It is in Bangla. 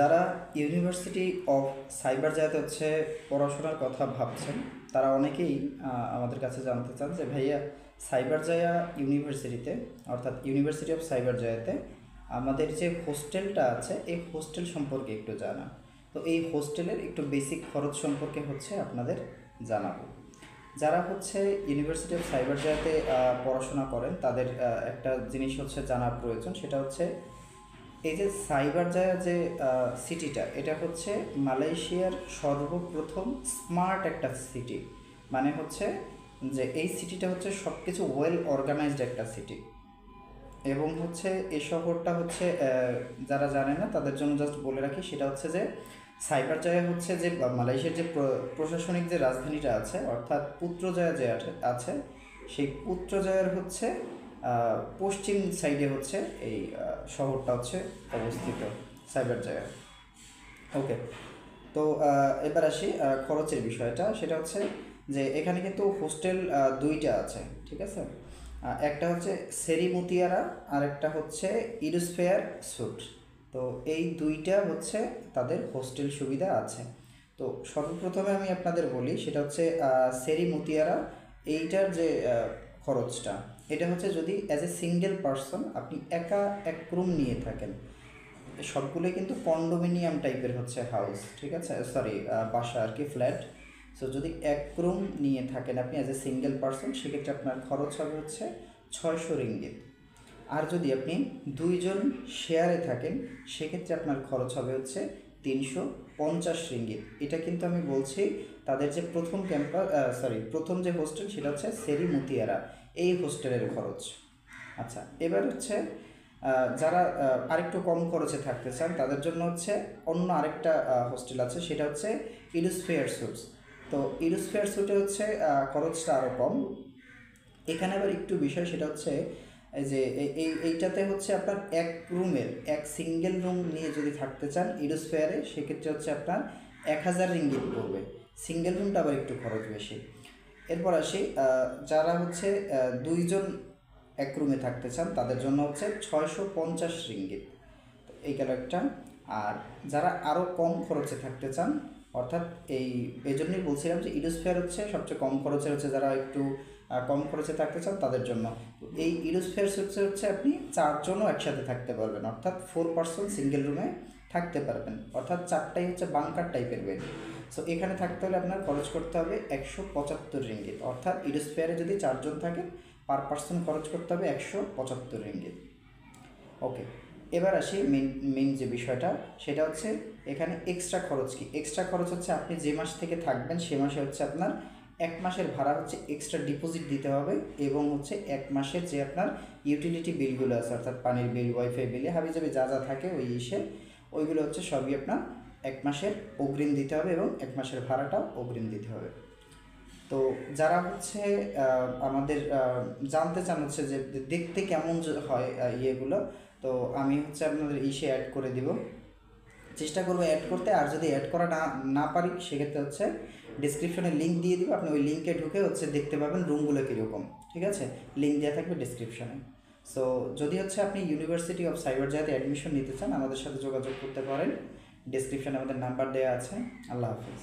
যারা ইউনিভার্সিটি অফ সাইবার জায়াতে হচ্ছে পড়াশোনার কথা ভাবছেন, তারা অনেকেই আমাদের কাছে জানতে চান যে ভাইয়া, সাইবার জায়া ইউনিভার্সিটিতে অর্থাৎ ইউনিভার্সিটি অফ সাইবার জায়াতে আমাদের যে হোস্টেলটা আছে এই হোস্টেল সম্পর্কে একটু জানা। তো এই হোস্টেলের একটু বেসিক খরচ সম্পর্কে হচ্ছে আপনাদের জানাবো। যারা হচ্ছে ইউনিভার্সিটি অফ সাইবার জায়াতে পড়াশোনা করেন, তাদের একটা জিনিস হচ্ছে জানা প্রয়োজন। সেটা হচ্ছে এই যে সাইবার জায়া যে সিটিটা, এটা হচ্ছে মালয়েশিয়ার সর্বপ্রথম স্মার্ট একটা সিটি। মানে হচ্ছে যে এই সিটিটা হচ্ছে সব কিছু ওয়েল অর্গানাইজড একটা সিটি। এবং হচ্ছে এই শহরটা হচ্ছে যারা জানে না তাদের জন্য জাস্ট বলে রাখি, সেটা হচ্ছে যে সাইবার জায়া হচ্ছে যে মালয়েশিয়ার যে প্রশাসনিক যে রাজধানীটা আছে, অর্থাৎ পুত্রজয়া যে আছে, সেই পুত্রজয়ার হচ্ছে পশ্চিম সাইডে হচ্ছে এই শহরটা হচ্ছে অবস্থিত, সাইবার জায়া। ওকে, তো এবার আসি খরচের বিষয়টা। সেটা হচ্ছে যে এখানে কিন্তু হোস্টেল দুইটা আছে, ঠিক আছে। একটা হচ্ছে সেরি মুতিয়ারা আর একটা হচ্ছে ইরুস্ফেয়ার স্যুট। তো এই দুইটা হচ্ছে তাদের হোস্টেল সুবিধা আছে। তো সর্বপ্রথমে আমি আপনাদের বলি, সেটা হচ্ছে সেরি মুতিয়ারা, এইটার যে খরচটা, এটা হচ্ছে যদি অ্যাজ এ সিঙ্গেল পারসন আপনি একা এক রুম নিয়ে থাকেন, সবগুলোই কিন্তু কন্ডোমিনিয়াম টাইপের হচ্ছে হাউস, ঠিক আছে, সরি বাসা আর কি, ফ্ল্যাট। সো যদি এক রুম নিয়ে থাকেন আপনি অ্যাজ এ সিঙ্গেল পারসন, সেক্ষেত্রে আপনার খরচ হবে হচ্ছে 600 রিঙ্গিত। আর যদি আপনি দুইজন শেয়ারে থাকেন, সেক্ষেত্রে আপনার খরচ হবে হচ্ছে 350 রিঙ্গিত। এটা কিন্তু আমি বলছি তাদের যে প্রথম প্রথম যে হোস্টেল, সেটা হচ্ছে সেরি মুতিয়ারা, এই হোস্টেলের খরচ। আচ্ছা, এবার হচ্ছে যারা আরেকটু কম খরচে থাকতে চান, তাদের জন্য হচ্ছে অন্য আরেকটা হোস্টেল আছে, সেটা হচ্ছে ইরুস্ফেয়ার স্যুটস। তো ইরুস্ফেয়ার স্যুটে হচ্ছে খরচটা আরও কম। এখানে আবার একটু বিষয়, সেটা হচ্ছে এই যে এইটাতে হচ্ছে আপনার এক সিঙ্গেল রুম নিয়ে যদি থাকতে চান ইরুস্ফেয়ারে, সেক্ষেত্রে হচ্ছে আপনার 1000 রিঙ্গিত পড়বে। সিঙ্গেল রুমটা আবার একটু খরচ বেশি। এরপর আসি যারা হচ্ছে দুইজন এক রুমে থাকতে চান, তাদের জন্য হচ্ছে 650 রিঙ্গিত। তো এই গেল একটা। আর যারা আরও কম খরচে থাকতে চান, অর্থাৎ এই জন্যই বলছিলাম যে ইরুস্ফেয়ার হচ্ছে সবচেয়ে কম খরচের, হচ্ছে যারা একটু কম খরচে থাকতে চান তাদের জন্য এই ইরুস্ফেয়ার হচ্ছে আপনি চারজনও একসাথে থাকতে পারবেন, অর্থাৎ 4 পারসন সিঙ্গেল রুমে থাকতে পারবেন, অর্থাৎ চারটাই হচ্ছে বাংকার টাইপের বেড। সো এখানে থাকতে হলে আপনার খরচ করতে হবে 175 রিঙ্গিত, অর্থাৎ ইরুস্ফেয়ারে যদি চারজন থাকেন পার পার্সন খরচ করতে হবে 175 রিঙ্গিত। ওকে, এবার আসি মেইন যে বিষয়টা, সেটা হচ্ছে এখানে এক্সট্রা খরচ কি। এক্সট্রা খরচ হচ্ছে আপনি যে মাস থেকে থাকবেন সে মাসে হচ্ছে আপনার 1 মাসের ভাড়া হচ্ছে এক্সট্রা ডিপোজিট দিতে হবে, এবং হচ্ছে 1 মাসের যে আপনার ইউটিলিটি বিলগুলো আছে, অর্থাৎ পানির বিল, ওয়াইফাই বিল, হাবিজাবি যা যা থাকে ওইগুলো হচ্ছে সবই আপনার 1 মাসের অগ্রিম দিতে হবে, এবং 1 মাসের ভাড়াটাও অগ্রিম দিতে হবে। তো যারা হচ্ছে আমাদের জানতে চান হচ্ছে যে দেখতে কেমন হয় ইয়েগুলো, তো আমি হচ্ছে আপনাদের অ্যাড করে দিব, চেষ্টা করবো অ্যাড করতে। আর যদি অ্যাড করা না পারি, সেক্ষেত্রে হচ্ছে ডিসক্রিপশনে লিঙ্ক দিয়ে দিব, আপনি ওই লিঙ্কে ঢুকে হচ্ছে দেখতে পাবেন রুমগুলো কীরকম, ঠিক আছে, লিঙ্ক দেওয়া থাকবে ডিসক্রিপশনে। সো যদি হচ্ছে আপনি ইউনিভার্সিটি অফ সাইবার জায়াতে অ্যাডমিশন নিতে চান, আমাদের সাথে যোগাযোগ করতে পারেন, ডিসক্রিপশনে আমাদের নাম্বার দেওয়া আছে। আল্লাহ হাফিজ।